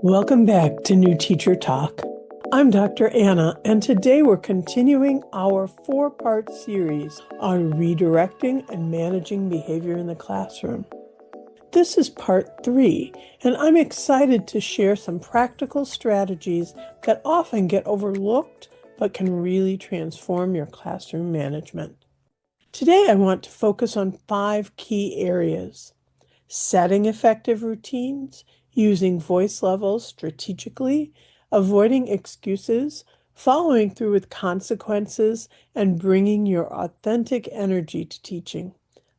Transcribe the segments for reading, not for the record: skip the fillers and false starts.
Welcome back to New Teacher Talk. I'm Dr. Anna, and today we're continuing our four-part series on redirecting and managing behavior in the classroom. This is part 3, and I'm excited to share some practical strategies that often get overlooked but can really transform your classroom management. Today I want to focus on 5 key areas: setting effective routines, using voice levels strategically, avoiding excuses, following through with consequences, and bringing your authentic energy to teaching.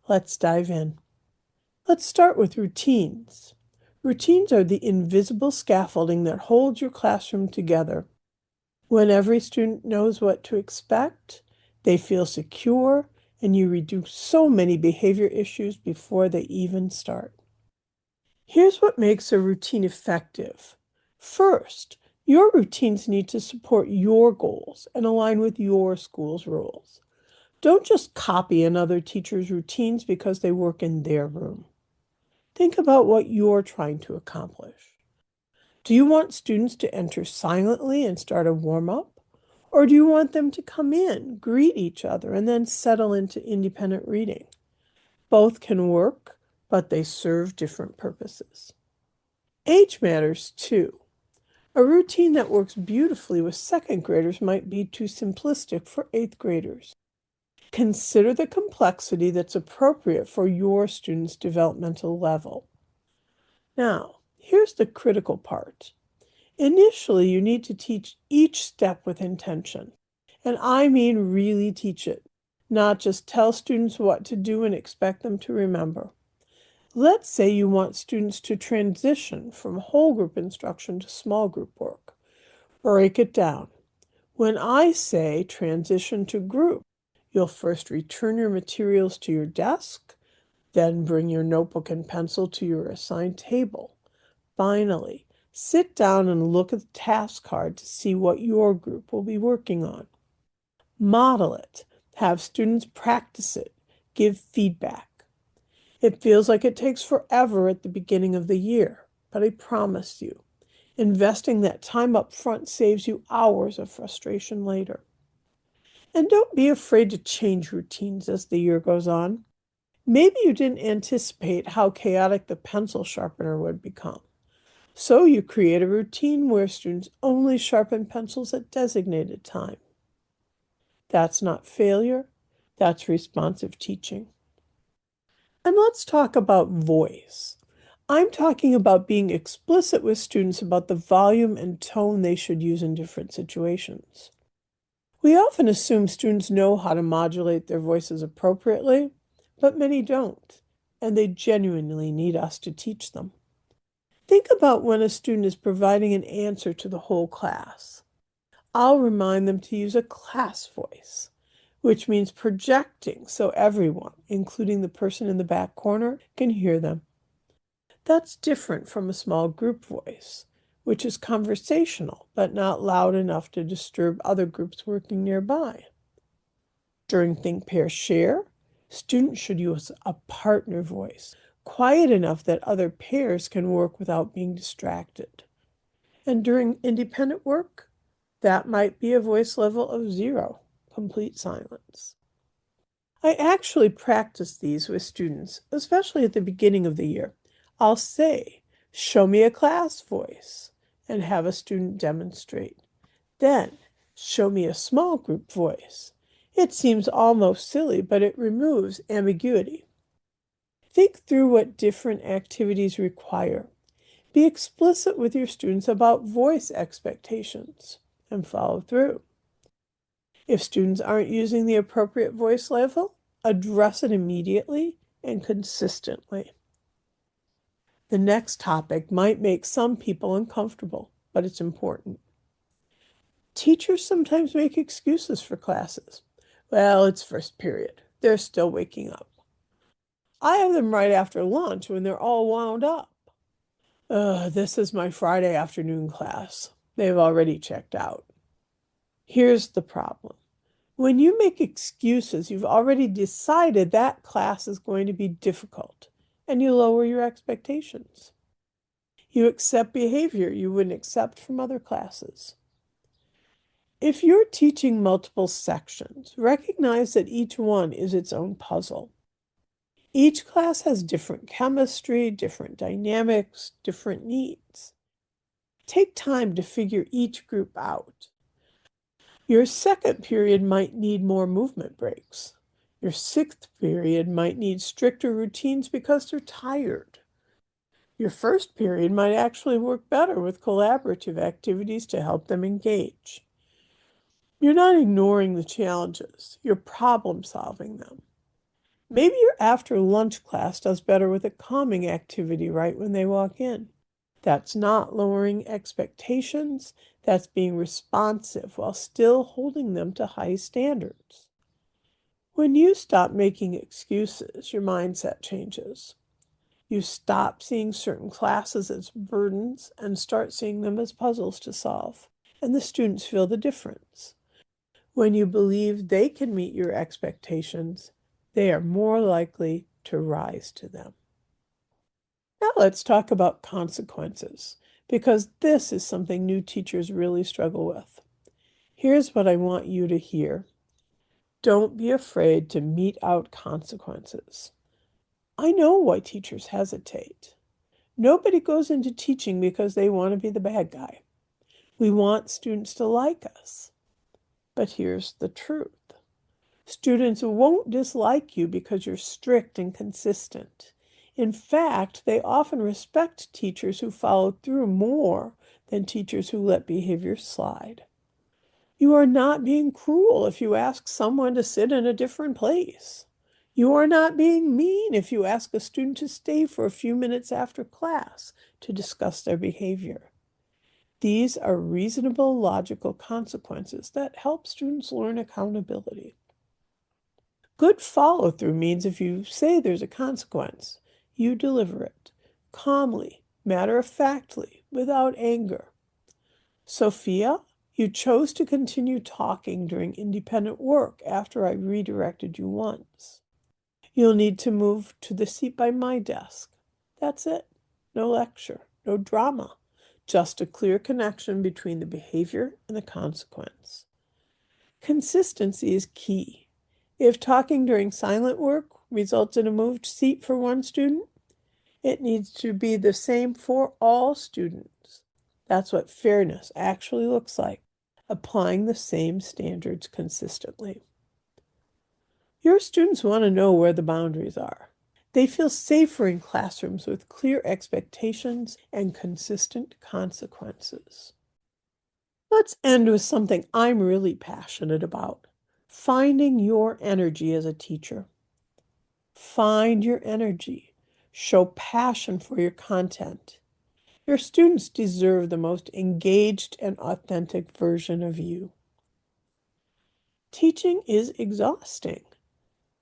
Let's dive in. Let's start with routines. Routines are the invisible scaffolding that holds your classroom together. When every student knows what to expect, they feel secure, and you reduce so many behavior issues before they even start. Here's what makes a routine effective. First, your routines need to support your goals and align with your school's rules. Don't just copy another teacher's routines because they work in their room. Think about what you're trying to accomplish. Do you want students to enter silently and start a warm-up? Or do you want them to come in, greet each other, and then settle into independent reading? Both can work, but they serve different purposes. Age matters too. A routine that works beautifully with second graders might be too simplistic for eighth graders. Consider the complexity that's appropriate for your student's developmental level. Now, here's the critical part. Initially, you need to teach each step with intention. And I mean really teach it, not just tell students what to do and expect them to remember. Let's say you want students to transition from whole group instruction to small group work. Break it down. When I say transition to group, you'll first return your materials to your desk, then bring your notebook and pencil to your assigned table. Finally, sit down and look at the task card to see what your group will be working on. Model it. Have students practice it. Give feedback. It feels like it takes forever at the beginning of the year, but I promise you, investing that time up front saves you hours of frustration later. And don't be afraid to change routines as the year goes on. Maybe you didn't anticipate how chaotic the pencil sharpener would become. So you create a routine where students only sharpen pencils at designated time. That's not failure, that's responsive teaching. And let's talk about voice. I'm talking about being explicit with students about the volume and tone they should use in different situations. We often assume students know how to modulate their voices appropriately, but many don't, and they genuinely need us to teach them. Think about when a student is providing an answer to the whole class. I'll remind them to use a class voice, which means projecting so everyone, including the person in the back corner, can hear them. That's different from a small group voice, which is conversational but not loud enough to disturb other groups working nearby. During Think, Pair, Share, students should use a partner voice, quiet enough that other pairs can work without being distracted. And during independent work, that might be a voice level of 0, complete silence. I actually practice these with students, especially at the beginning of the year. I'll say, show me a class voice, and have a student demonstrate. Then, show me a small group voice. It seems almost silly, but it removes ambiguity. Think through what different activities require. Be explicit with your students about voice expectations and follow through. If students aren't using the appropriate voice level, address it immediately and consistently. The next topic might make some people uncomfortable, but it's important. Teachers sometimes make excuses for classes. Well, it's first period. They're still waking up. I have them right after lunch when they're all wound up. This is my Friday afternoon class. They've already checked out. Here's the problem. When you make excuses, you've already decided that class is going to be difficult, and you lower your expectations. You accept behavior you wouldn't accept from other classes. If you're teaching multiple sections, recognize that each one is its own puzzle. Each class has different chemistry, different dynamics, different needs. Take time to figure each group out. Your second period might need more movement breaks. Your sixth period might need stricter routines because they're tired. Your first period might actually work better with collaborative activities to help them engage. You're not ignoring the challenges, you're problem solving them. Maybe your after lunch class does better with a calming activity right when they walk in. That's not lowering expectations, that's being responsive while still holding them to high standards. When you stop making excuses, your mindset changes. You stop seeing certain classes as burdens and start seeing them as puzzles to solve, and the students feel the difference. When you believe they can meet your expectations, they are more likely to rise to them. Now let's talk about consequences, because this is something new teachers really struggle with. Here's what I want you to hear. Don't be afraid to mete out consequences. I know why teachers hesitate. Nobody goes into teaching because they want to be the bad guy. We want students to like us. But here's the truth. Students won't dislike you because you're strict and consistent. In fact, they often respect teachers who follow through more than teachers who let behavior slide. You are not being cruel if you ask someone to sit in a different place. You are not being mean if you ask a student to stay for a few minutes after class to discuss their behavior. These are reasonable, logical consequences that help students learn accountability. Good follow-through means if you say there's a consequence, you deliver it calmly, matter-of-factly, without anger. Sophia, you chose to continue talking during independent work after I redirected you once. You'll need to move to the seat by my desk. That's it. No lecture, no drama, just a clear connection between the behavior and the consequence. Consistency is key. If talking during silent work results in a moved seat for one student, it needs to be the same for all students. That's what fairness actually looks like, applying the same standards consistently. Your students want to know where the boundaries are. They feel safer in classrooms with clear expectations and consistent consequences. Let's end with something I'm really passionate about. Finding your energy as a teacher. Find your energy. Show passion for your content. Your students deserve the most engaged and authentic version of you. Teaching is exhausting.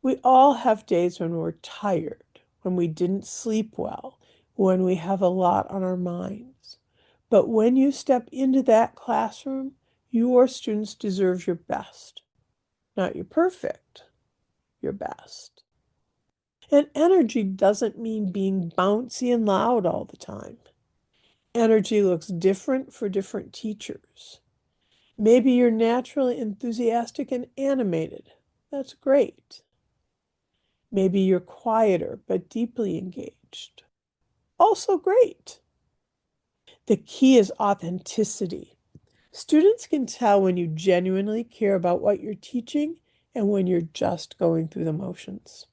We all have days when we're tired, when we didn't sleep well, when we have a lot on our minds. But when you step into that classroom, your students deserve your best. Not your perfect, your best. And energy doesn't mean being bouncy and loud all the time. Energy looks different for different teachers. Maybe you're naturally enthusiastic and animated. That's great. Maybe you're quieter but deeply engaged. Also great. The key is authenticity. Students can tell when you genuinely care about what you're teaching and when you're just going through the motions.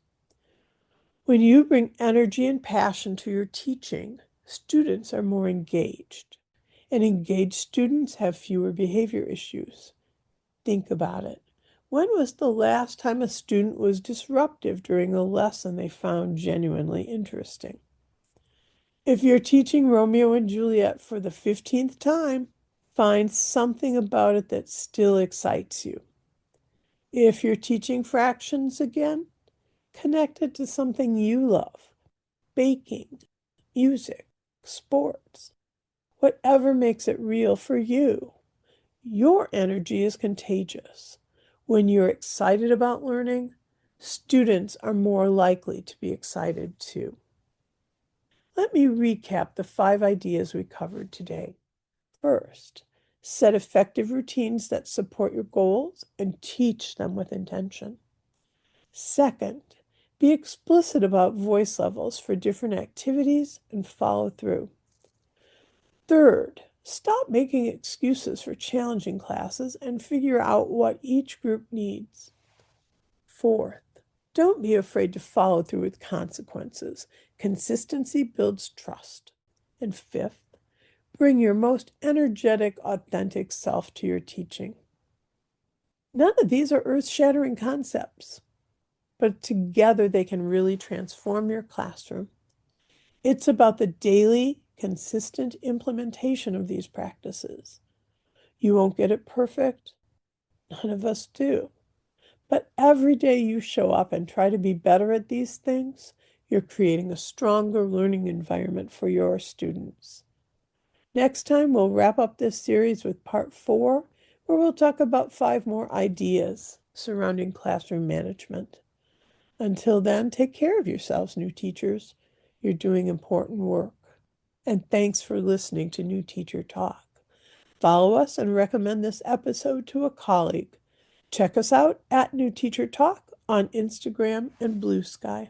When you bring energy and passion to your teaching, students are more engaged. And engaged students have fewer behavior issues. Think about it. When was the last time a student was disruptive during a lesson they found genuinely interesting? If you're teaching Romeo and Juliet for the 15th time, find something about it that still excites you. If you're teaching fractions again, connect it to something you love. Baking, music, sports, whatever makes it real for you. Your energy is contagious. When you're excited about learning, students are more likely to be excited too. Let me recap the 5 ideas we covered today. First, set effective routines that support your goals and teach them with intention. Second, be explicit about voice levels for different activities and follow through. Third, stop making excuses for challenging classes and figure out what each group needs. Fourth, don't be afraid to follow through with consequences. Consistency builds trust. And fifth, bring your most energetic, authentic self to your teaching. None of these are earth-shattering concepts, but together they can really transform your classroom. It's about the daily, consistent implementation of these practices. You won't get it perfect. None of us do. But every day you show up and try to be better at these things, you're creating a stronger learning environment for your students. Next time, we'll wrap up this series with part 4, where we'll talk about 5 more ideas surrounding classroom management. Until then, take care of yourselves, new teachers. You're doing important work. And thanks for listening to New Teacher Talk. Follow us and recommend this episode to a colleague. Check us out at New Teacher Talk on Instagram and Blue Sky.